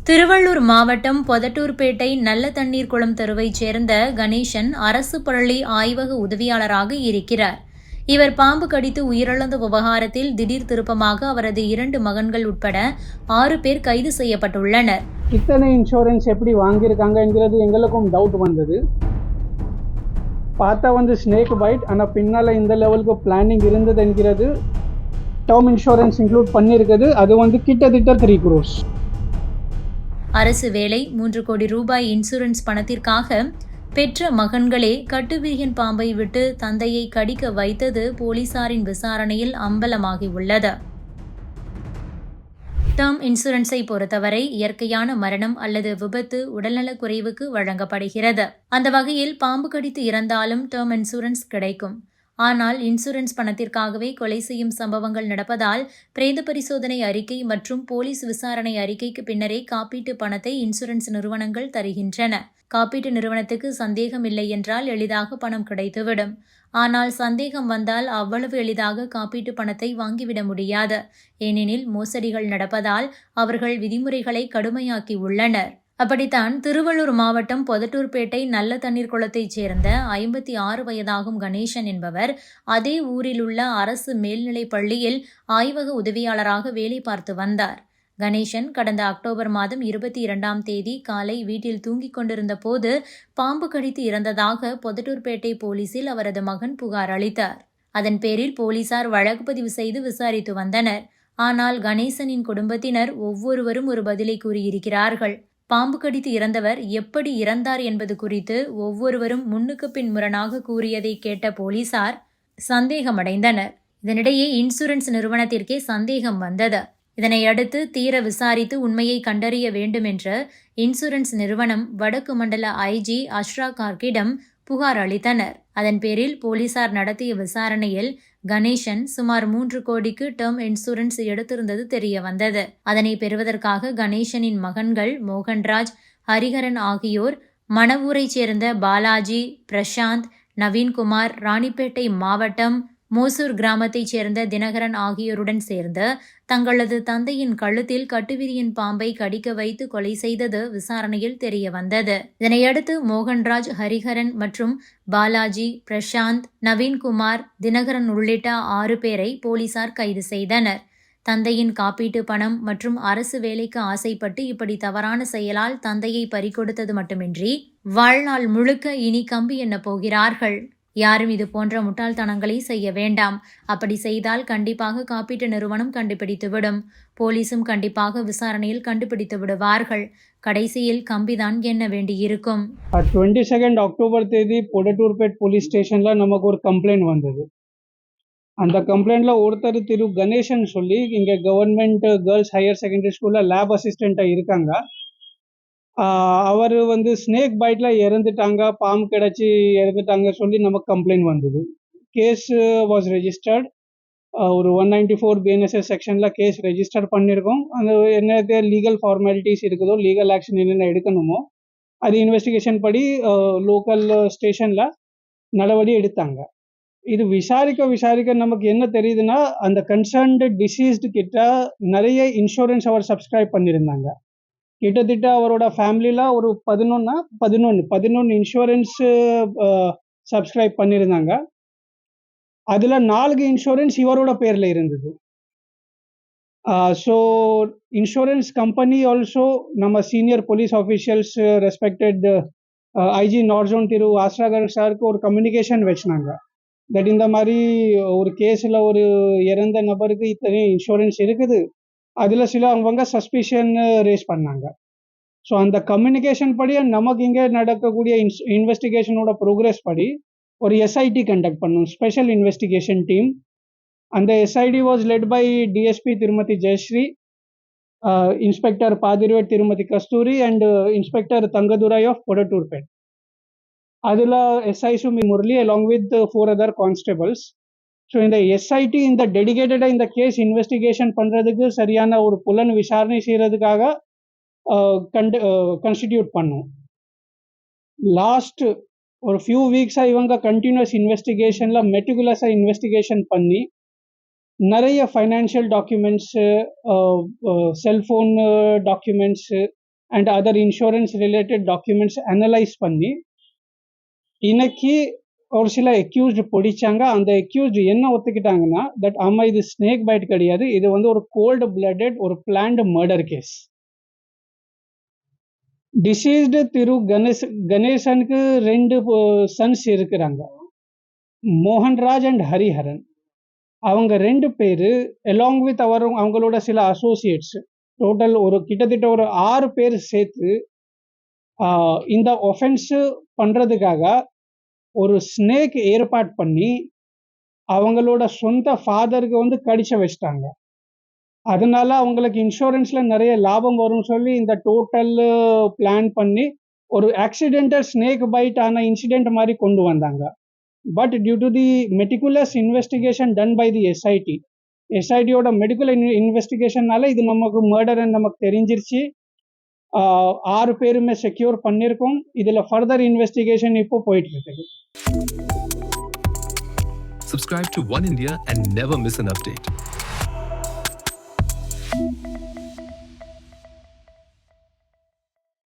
திருவள்ளூர் மாவட்டம் பொதட்டூர்பேட்டை நல்ல தண்ணீர் குளம் தெருவைச் சேர்ந்த கணேசன் அரசு பள்ளி ஆய்வக உதவியாளராக இருக்கிறார். இவர் பாம்பு கடித்து உயிரிழந்த விவகாரத்தில் திடீர் திருப்பமாக அவரது 2 மகன்கள் உட்பட 6 பேர் கைது செய்யப்பட்டுள்ளனர். இத்தனை இன்சூரன்ஸ் எப்படி வாங்கியிருக்காங்க என்கிறது எங்களுக்கும் டவுட் வந்தது. பார்த்தா ஸ்னேக் பைட், ஆனால் பின்னால் இந்த லெவலுக்கு பிளானிங் இருந்தது என்கிறது. டேர்ம் இன்சூரன்ஸ் இன்க்ளூட் பண்ணியிருக்குது. அது கிட்டத்தட்ட 3 crores. அரசு வேலை 3 கோடி ரூபாய் இன்சூரன்ஸ் பணத்திற்காக பெற்ற மகன்களே கட்டுவிரியன் பாம்பை விட்டு தந்தையை கடிக்க வைத்தது போலீசாரின் விசாரணையில் அம்பலமாகியுள்ளது. டேர்ம் இன்சூரன்ஸை பொறுத்தவரை இயற்கையான மரணம் அல்லது விபத்து, உடல்நலக் குறைவுக்கு வழங்கப்படுகிறது. அந்த வகையில் பாம்பு கடித்து இறந்தாலும் டேர்ம் இன்சூரன்ஸ் கிடைக்கும். ஆனால் இன்சூரன்ஸ் பணத்திற்காகவே கொலை செய்யும் சம்பவங்கள் நடப்பதால் பிரேத பரிசோதனை அறிக்கை மற்றும் போலீஸ் விசாரணை அறிக்கைக்கு பின்னரே காப்பீட்டு பணத்தை இன்சூரன்ஸ் நிறுவனங்கள் தருகின்றன. காப்பீட்டு நிறுவனத்துக்கு சந்தேகம் இல்லை என்றால் எளிதாக பணம் கிடைத்துவிடும். ஆனால் சந்தேகம் வந்தால் அவ்வளவு எளிதாக காப்பீட்டு பணத்தை வாங்கிவிட முடியாது. ஏனெனில் மோசடிகள் நடப்பதால் அவர்கள் விதிமுறைகளை கடுமையாக்கி உள்ளனர். அப்படித்தான் திருவள்ளூர் மாவட்டம் பொதட்டூர்பேட்டை நல்ல தண்ணீர் குளத்தைச் சேர்ந்த 56 வயதாகும் கணேசன் என்பவர் அதே ஊரில் உள்ள அரசு மேல்நிலைப் பள்ளியில் ஆய்வக உதவியாளராக வேலை பார்த்து வந்தார். கணேசன் கடந்த அக்டோபர் மாதம் 22ஆம் தேதி காலை வீட்டில் தூங்கிக் கொண்டிருந்த போது பாம்பு கடித்து இறந்ததாக பொதட்டூர்பேட்டை போலீசில் அவரது மகன் புகார் அளித்தார். அதன் பேரில் போலீசார் வழக்கு பதிவு செய்து விசாரித்து வந்தனர். ஆனால் கணேசனின் குடும்பத்தினர் ஒவ்வொருவரும் ஒரு பதிலை கூறியிருக்கிறார்கள். பாம்பு கடித்து இறந்தவர் எப்படி இறந்தார் என்பது குறித்து ஒவ்வொருவரும் முன்னுக்கு பின் முரணாக கூறியதை கேட்ட போலீசார் சந்தேகமடைந்தனர். இதனிடையே இன்சூரன்ஸ் நிறுவனத்திற்கே சந்தேகம் வந்தது. இதனை அடுத்து தீர விசாரித்து உண்மையை கண்டறிய வேண்டும் என்று இன்சூரன்ஸ் நிறுவனம் வடக்கு மண்டல ஐஜி அஷ்ரா கார்க்கிடம் புகார் அளித்தனர். அதன் பேரில் போலீசார் நடத்திய விசாரணையில் கணேசன் சுமார் 3 கோடிக்கு டேர்ம் இன்சூரன்ஸ் எடுத்திருந்தது தெரிய வந்தது. அதனை பெறுவதற்காக கணேசனின் மகன்கள் மோகன்ராஜ், ஹரிஹரன் ஆகியோர் மணவூரைச் சேர்ந்த பாலாஜி, பிரசாந்த், நவீன்குமார், ராணிப்பேட்டை மாவட்டம் மோசூர் கிராமத்தைச் சேர்ந்த தினகரன் ஆகியோருடன் சேர்ந்து தங்களது தந்தையின் கழுத்தில் கட்டுவிரியன் பாம்பை கடிக்க வைத்து கொலை செய்தது விசாரணையில் தெரிய வந்தது. இதனையடுத்து மோகன்ராஜ், ஹரிஹரன் மற்றும் பாலாஜி, பிரசாந்த், நவீன்குமார், தினகரன் உள்ளிட்ட 6 பேரை போலீசார் கைது செய்தனர். தந்தையின் காப்பீட்டு பணம் மற்றும் அரசு வேலைக்கு ஆசைப்பட்டு இப்படி தவறான செயலால் தந்தையை பறிகொடுத்தது மட்டுமின்றி வாழ்நாள் முழுக்க இனி கம்பி எண்ண போகிறார்கள். யாரும் இது போன்ற முட்டாள்தனங்களை செய்ய வேண்டாம். அப்படி செய்தால் கண்டிப்பாக காப்பீட்டு நிறுவனம் கண்டுபிடித்துவிடும். போலீசும் கண்டிப்பாக விசாரணையில் கண்டுபிடித்து விடுவார்கள். கடைசியில் கம்பிதான் எண்ண வேண்டியிருக்கும். 22 அக்டோபர் தேதி பொடட்டூர்பேட் போலீஸ் ஸ்டேஷன்ல நமக்கு ஒரு கம்ப்ளைண்ட் வந்தது. அந்த கம்ப்ளைண்ட்ல ஒருத்தர் திரு கணேசன் சொல்லி இங்க கவர்மெண்ட் கேர்ள்ஸ் ஹையர் செகண்டரி ஸ்கூல்ல லேப் அசிஸ்டண்டா இருக்காங்க. அவர் ஸ்னேக் பைட்ல இறந்துட்டாங்க, பாம்பு கிடச்சி இறந்துட்டாங்க சொல்லி நமக்கு கம்ப்ளைண்ட் வந்தது. Case was registered. ஒரு 194 BNSS செக்ஷன்ல கேஸ் ரெஜிஸ்டர் பண்ணியிருக்கோம். அந்த என்ன லீகல் ஃபார்மாலிட்டிஸ் இருக்குதோ, லீகல் ஆக்ஷன் என்னென்ன எடுக்கணுமோ அது இன்வெஸ்டிகேஷன் படி லோக்கல் ஸ்டேஷன்ல நடவடிக்கை எடுத்தாங்க. இது விசாரிக்க நமக்கு என்ன தெரியுதுன்னா, அந்த கன்சர்ன்டு டிசீஸ்டு கிட்ட நிறைய இன்சூரன்ஸ் அவர் சப்ஸ்கிரைப் பண்ணியிருந்தாங்க. கிட்டத்தட்ட அவரோட ஃபேமிலியில் ஒரு 11 இன்சூரன்ஸ் சப்ஸ்கிரைப் பண்ணியிருந்தாங்க. அதில் 4 இன்சூரன்ஸ் இவரோட பேரில் இருந்தது. ஸோ இன்சூரன்ஸ் கம்பெனி ஆல்சோ நம்ம senior police officials respected IG north zone Thiru Asra Garg சாருக்கு ஒரு கம்யூனிகேஷன் வச்சுனாங்க. தட் இந்த மாதிரி ஒரு கேஸில் ஒரு இறந்த நபருக்கு இத்தனை இன்சூரன்ஸ் இருக்குது, அதில் சில அவங்க சஸ்பிஷன் ரேஸ் பண்ணாங்க. ஸோ அந்த கம்யூனிகேஷன் படி நமக்கு இங்கே நடக்கக்கூடிய இன்வெஸ்டிகேஷனோட ப்ரோக்ரஸ் படி ஒரு எஸ்ஐடி கண்டக்ட் பண்ணோம், ஸ்பெஷல் இன்வெஸ்டிகேஷன் டீம். அந்த SIT was led by DSP திருமதி ஜெயஸ்ரீ, இன்ஸ்பெக்டர் பாதிரிவேட் திருமதி Kasturi and inspector Thangadurai of Podatturpet. அதில் SI Sumi Murali along with 4 other constables. So இந்த எஸ்ஐடி இந்த டெடிகேட்டடாக இந்த கேஸ் இன்வெஸ்டிகேஷன் பண்ணுறதுக்கு சரியான ஒரு புலன் விசாரணை செய்கிறதுக்காக கன்ஸ்டிடியூட் பண்ணோம். லாஸ்ட் ஒரு ஃபியூ வீக்ஸாக இவங்க கண்டினியூஸ் இன்வெஸ்டிகேஷனில் மெட்டிகுலஸாக இன்வெஸ்டிகேஷன் பண்ணி நிறைய financial documents, cellphone documents, and other insurance related documents analyse பண்ணி இன்னைக்கு ஒரு சில அக்யூஸ்டு பிடிச்சாங்க. அந்த அக்யூஸ்டு என்ன ஒத்துக்கிட்டாங்கன்னா, தட் ஆமாம் இது ஸ்னேக் பைட் கிடையாது, இது வந்து ஒரு கோல்டு பிளட்டட் ஒரு பிளான்டு மர்டர் கேஸ். டிசீஸ்டு திரு கணேசனுக்கு 2 சன்ஸ் இருக்கிறாங்க, மோகன்ராஜ் அண்ட் ஹரிஹரன். அவங்க 2 பேர் அலாங் வித் அவங்களோட சில அசோசியேட்ஸ், டோட்டல் ஒரு கிட்டத்தட்ட ஒரு 6 பேர் சேர்த்து இந்த ஒஃபென்ஸு பண்ணுறதுக்காக ஒரு ஸ்னேக் ஏற்பாடு பண்ணி அவங்களோட சொந்த ஃபாதருக்கு வந்து கடிச்ச வச்சிட்டாங்க. அதனால அவங்களுக்கு இன்சூரன்ஸில் நிறைய லாபம் வரும்னு சொல்லி இந்த டோட்டல் பிளான் பண்ணி ஒரு ஆக்சிடென்டல் ஸ்னேக் பைட் ஆன இன்சிடென்ட் மாதிரி கொண்டு வந்தாங்க. But due to the meticulous investigation done by the எஸ்ஐடியோட மெடிக்கல் இன்வெஸ்டிகேஷன்னால இது நமக்கு மர்டர்ன்னு நமக்கு தெரிஞ்சிருச்சு. 6 பேருமே செக்யூர் பண்ணியிருக்கோம். இதில் ஃபர்தர் இன்வெஸ்டிகேஷன் இப்போ போயிட்டு இருக்குது. Subscribe to One India and never miss an update.